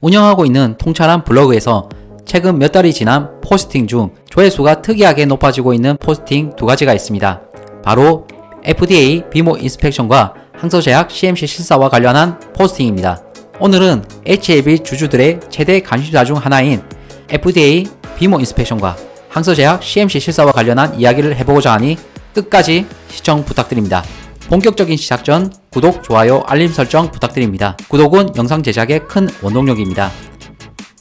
운영하고 있는 통찰한 블로그에서 최근 몇 달이 지난 포스팅 중 조회수가 특이하게 높아지고 있는 포스팅 두 가지가 있습니다. 바로 FDA 비모 인스펙션과 항서제약 CMC 실사와 관련한 포스팅입니다. 오늘은 HLB 주주들의 최대 관심사 중 하나인 FDA 비모 인스펙션과 항서제약 CMC 실사와 관련한 이야기를 해보고자 하니 끝까지 시청 부탁드립니다. 본격적인 시작 전 구독, 좋아요, 알림 설정 부탁드립니다. 구독은 영상 제작의 큰 원동력입니다.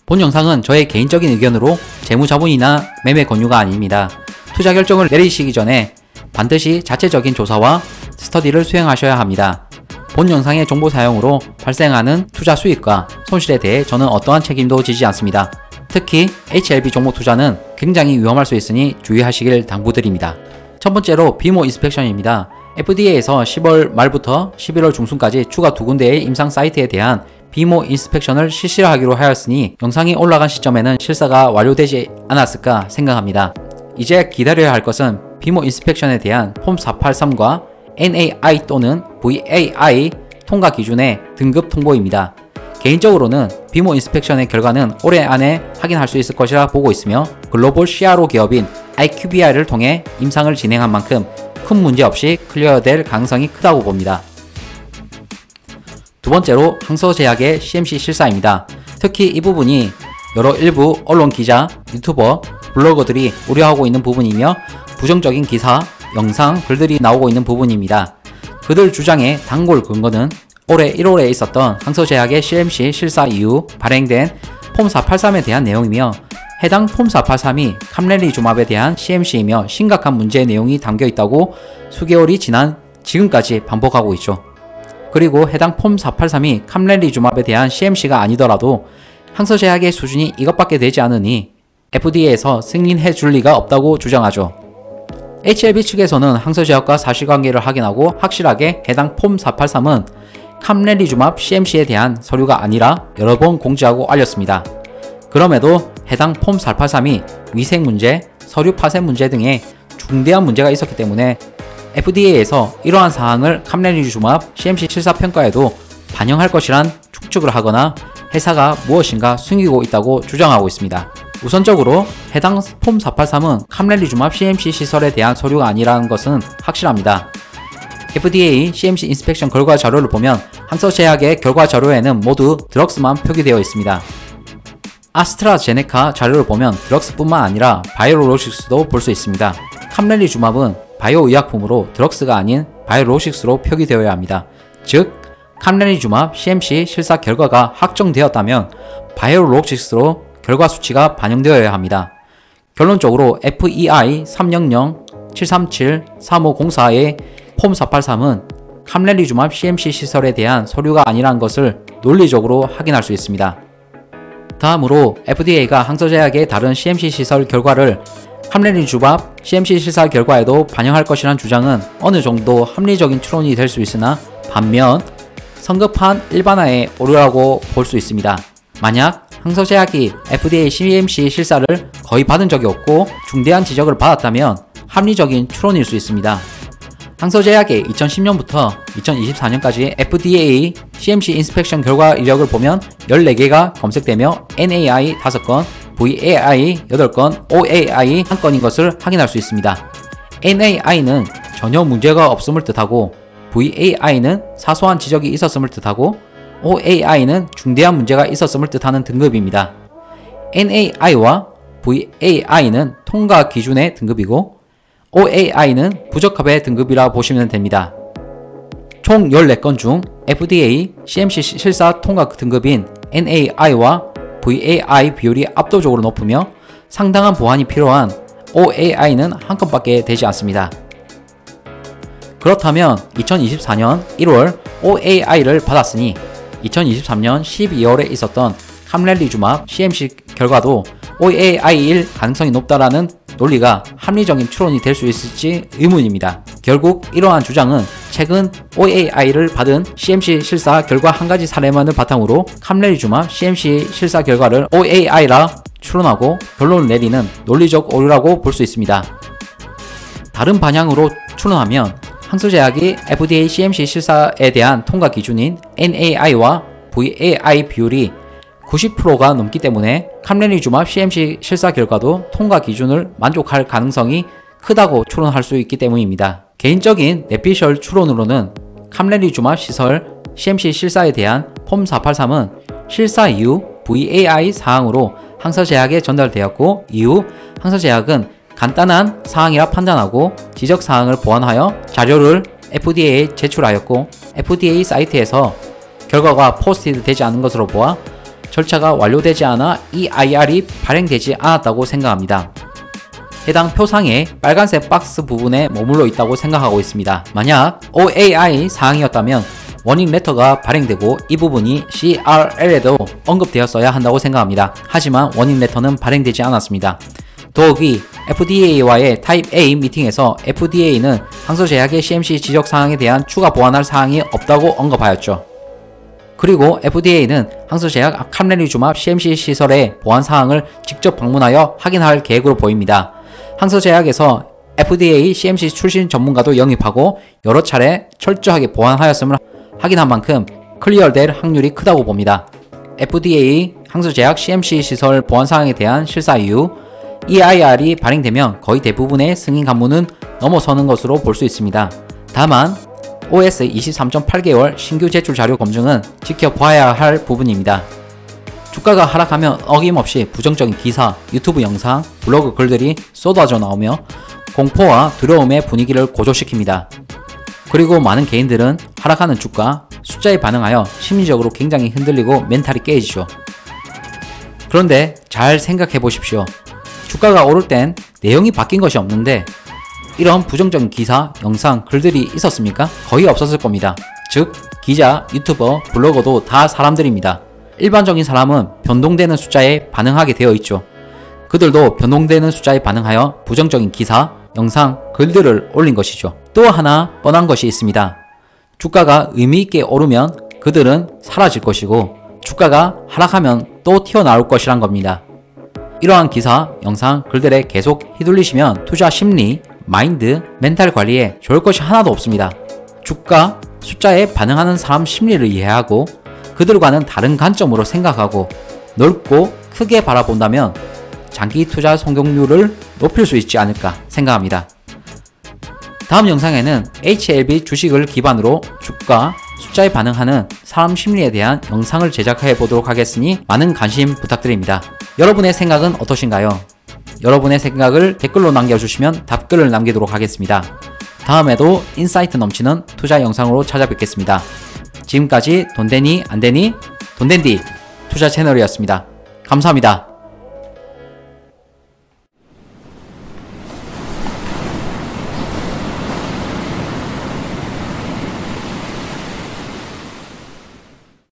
본 영상은 저의 개인적인 의견으로 재무자본이나 매매 권유가 아닙니다. 투자 결정을 내리시기 전에 반드시 자체적인 조사와 스터디를 수행하셔야 합니다. 본 영상의 정보 사용으로 발생하는 투자 수익과 손실에 대해 저는 어떠한 책임도 지지 않습니다. 특히 HLB 종목 투자는 굉장히 위험할 수 있으니 주의하시길 당부드립니다. 첫 번째로 비모 인스펙션입니다. FDA에서 10월 말부터 11월 중순까지 추가 2군데의 임상 사이트에 대한 비모 인스펙션을 실시하기로 하였으니 영상이 올라간 시점에는 실사가 완료되지 않았을까 생각합니다. 이제 기다려야 할 것은 비모 인스펙션에 대한 폼 483과 NAI 또는 VAI 통과 기준의 등급 통보입니다. 개인적으로는 비모 인스펙션의 결과는 올해 안에 확인할 수 있을 것이라 보고 있으며 글로벌 CRO 기업인 IQVI를 통해 임상을 진행한 만큼 큰 문제 없이 클리어될 가능성이 크다고 봅니다. 두 번째로 항서제약의 CMC 실사입니다. 특히 이 부분이 여러 일부 언론 기자, 유튜버, 블로거들이 우려하고 있는 부분이며 부정적인 기사, 영상, 글들이 나오고 있는 부분입니다. 그들 주장의 단골 근거는 올해 1월에 있었던 항서제약의 CMC 실사 이후 발행된 폼 483에 대한 내용이며 해당 폼 483이 캄렐리주맙에 대한 CMC이며 심각한 문제의 내용이 담겨있다고 수개월이 지난 지금까지 반복하고 있죠. 그리고 해당 폼 483이 캄렐리주맙에 대한 CMC가 아니더라도 항서제약의 수준이 이것밖에 되지 않으니 FDA에서 승인해 줄 리가 없다고 주장하죠. HLB 측에서는 항서제약과 사실관계를 확인하고 확실하게 해당 폼 483은 캄렐리주맙 CMC에 대한 서류가 아니라 여러 번 공지하고 알렸습니다. 그럼에도 해당 폼 483이 위생 문제, 서류 파쇄 문제 등의 중대한 문제가 있었기 때문에 FDA에서 이러한 사항을 캄렐리주맙 CMC 실사 평가에도 반영할 것이란 추측을 하거나 회사가 무엇인가 숨기고 있다고 주장하고 있습니다. 우선적으로 해당 폼 483은 캄렐리주맙 CMC 시설에 대한 서류가 아니라는 것은 확실합니다. FDA CMC 인스펙션 결과 자료를 보면 항서제약의 결과 자료에는 모두 드럭스만 표기되어 있습니다. 아스트라제네카 자료를 보면 드럭스뿐만 아니라 바이오로직스도 볼 수 있습니다. 캄렐리주맙은 바이오의약품으로 드럭스가 아닌 바이오로직스로 표기되어야 합니다. 즉, 캄렐리주맙 CMC 실사 결과가 확정되었다면 바이오로직스로 결과 수치가 반영되어야 합니다. 결론적으로 FEI 300-737-3504의 폼 483은 캄렐리주맙 CMC 시설에 대한 서류가 아니라는 것을 논리적으로 확인할 수 있습니다. 다음으로 FDA가 항서제약의 다른 CMC 시설 결과를 캄렐리주맙 CMC 실사 결과에도 반영할 것이란 주장은 어느 정도 합리적인 추론이 될 수 있으나 반면 성급한 일반화의 오류라고 볼 수 있습니다. 만약 항서제약이 FDA CMC 실사를 거의 받은 적이 없고 중대한 지적을 받았다면 합리적인 추론일 수 있습니다. 항서제약의 2010년부터 2024년까지 FDA CMC 인스펙션 결과 이력을 보면 14개가 검색되며 NAI 5건, VAI 8건, OAI 1건인 것을 확인할 수 있습니다. NAI는 전혀 문제가 없음을 뜻하고 VAI는 사소한 지적이 있었음을 뜻하고 OAI는 중대한 문제가 있었음을 뜻하는 등급입니다. NAI와 VAI는 통과 기준의 등급이고 OAI는 부적합의 등급이라 보시면 됩니다. 총 14건 중 FDA CMC 실사 통과 등급인 NAI와 VAI 비율이 압도적으로 높으며 상당한 보완이 필요한 OAI는 한 건밖에 되지 않습니다. 그렇다면 2024년 1월 OAI를 받았으니 2023년 12월에 있었던 캄렐리주맙 CMC 결과도 OAI일 가능성이 높다라는 논리가 합리적인 추론이 될 수 있을지 의문입니다. 결국 이러한 주장은 최근 OAI를 받은 CMC 실사 결과 한 가지 사례만을 바탕으로 캄렐리주맙 CMC 실사 결과를 OAI라 추론하고 결론을 내리는 논리적 오류라고 볼 수 있습니다. 다른 방향으로 추론하면 항서제약이 FDA CMC 실사에 대한 통과 기준인 NAI와 VAI 비율이 90%가 넘기 때문에 캄레니주맙 CMC 실사 결과도 통과 기준을 만족할 가능성이 크다고 추론할 수 있기 때문입니다. 개인적인 뇌피셜 추론으로는 캄레니주맙 시설 CMC 실사에 대한 폼 483은 실사 이후 VAI 사항으로 항서제약에 전달되었고, 이후 항서제약은 간단한 사항이라 판단하고 지적사항을 보완하여 자료를 FDA에 제출하였고, FDA 사이트에서 결과가 포스트잇 되지 않은 것으로 보아 절차가 완료되지 않아 EIR이 발행되지 않았다고 생각합니다. 해당 표상의 빨간색 박스 부분에 머물러 있다고 생각하고 있습니다. 만약 OAI 사항이었다면 워닝 레터가 발행되고 이 부분이 CRL에도 언급되었어야 한다고 생각합니다. 하지만 워닝 레터는 발행되지 않았습니다. 더욱이 FDA와의 타입 A 미팅에서 FDA는 항서제약의 CMC 지적사항에 대한 추가 보완할 사항이 없다고 언급하였죠. 그리고 FDA는 항서제약 캄레니주맙 CMC 시설의 보완사항을 직접 방문하여 확인할 계획으로 보입니다. 항서제약에서 FDA CMC 출신 전문가도 영입하고 여러 차례 철저하게 보완하였음을 확인한 만큼 클리어될 확률이 크다고 봅니다. FDA 항서제약 CMC 시설 보완사항에 대한 실사 이후 EIR이 발행되면 거의 대부분의 승인 관문은 넘어서는 것으로 볼 수 있습니다. 다만 OS 23.8개월 신규 제출 자료 검증은 지켜봐야 할 부분입니다. 주가가 하락하면 어김없이 부정적인 기사, 유튜브 영상, 블로그 글들이 쏟아져 나오며 공포와 두려움의 분위기를 고조시킵니다. 그리고 많은 개인들은 하락하는 주가, 숫자에 반응하여 심리적으로 굉장히 흔들리고 멘탈이 깨지죠. 그런데 잘 생각해 보십시오. 주가가 오를 땐 내용이 바뀐 것이 없는데 이런 부정적인 기사, 영상, 글들이 있었습니까? 거의 없었을 겁니다. 즉, 기자, 유튜버, 블로거도 다 사람들입니다. 일반적인 사람은 변동되는 숫자에 반응하게 되어 있죠. 그들도 변동되는 숫자에 반응하여 부정적인 기사, 영상, 글들을 올린 것이죠. 또 하나 뻔한 것이 있습니다. 주가가 의미있게 오르면 그들은 사라질 것이고 주가가 하락하면 또 튀어나올 것이란 겁니다. 이러한 기사, 영상, 글들에 계속 휘둘리시면 투자 심리, 마인드, 멘탈 관리에 좋을 것이 하나도 없습니다. 주가, 숫자에 반응하는 사람 심리를 이해하고 그들과는 다른 관점으로 생각하고 넓고 크게 바라본다면 장기 투자 성공률을 높일 수 있지 않을까 생각합니다. 다음 영상에는 HLB 주식을 기반으로 주가, 숫자에 반응하는 사람 심리에 대한 영상을 제작해 보도록 하겠으니 많은 관심 부탁드립니다. 여러분의 생각은 어떠신가요? 여러분의 생각을 댓글로 남겨주시면 답글을 남기도록 하겠습니다. 다음에도 인사이트 넘치는 투자 영상으로 찾아뵙겠습니다. 지금까지 돈되니 안되니 돈된디 투자 채널이었습니다. 감사합니다.